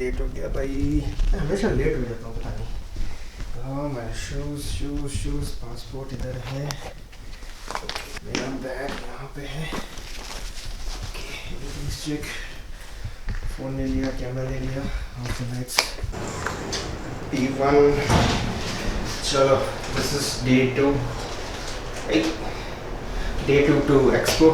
Late हो गया भाई, हमेशा लेट हो जाता हूँ पता नहीं। हाँ मैं शूज़ पासपोर्ट इधर है, मेरा बैग यहाँ पे है। चेक, फ़ोन ले लिया, कैमरा ले लिया, लाइट्स P1। चलो this is Day-2, Day-2 to Expo।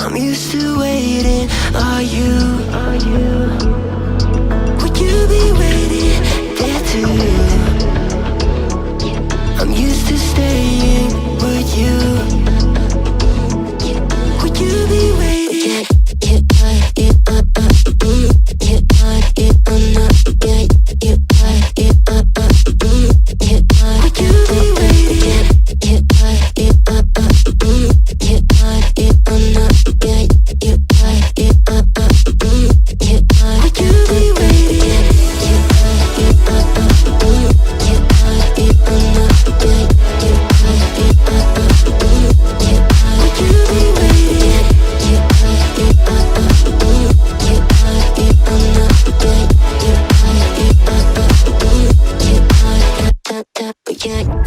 I'm used to waiting. Are you? Would you be waiting there too? I'm used to staying. Would you? Would you be waiting?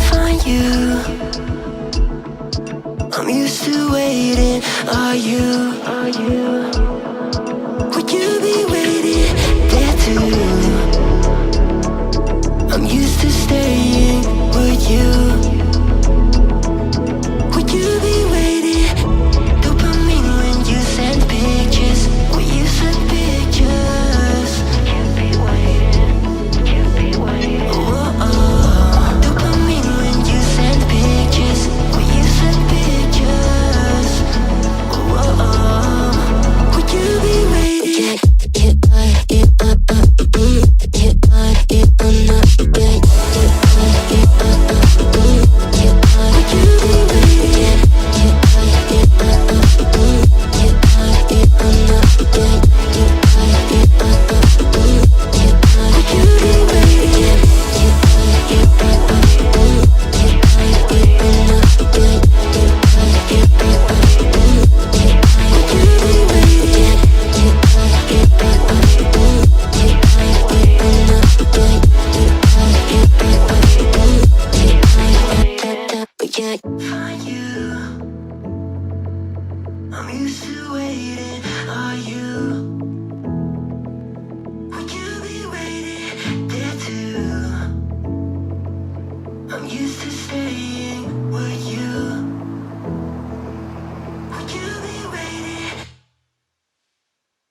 Find you. I'm used to waiting. Are you? Would you be waiting there too? I'm used to staying. Would you? Would you be waiting? Dopamine when you send pictures. When you send pictures. Can't be waiting. Oh. Dopamine when you send pictures. When you send pictures. Oh. Would you be waiting? Find you. I'm used to waiting. Are you? Would you be waiting there too? I'm used to staying.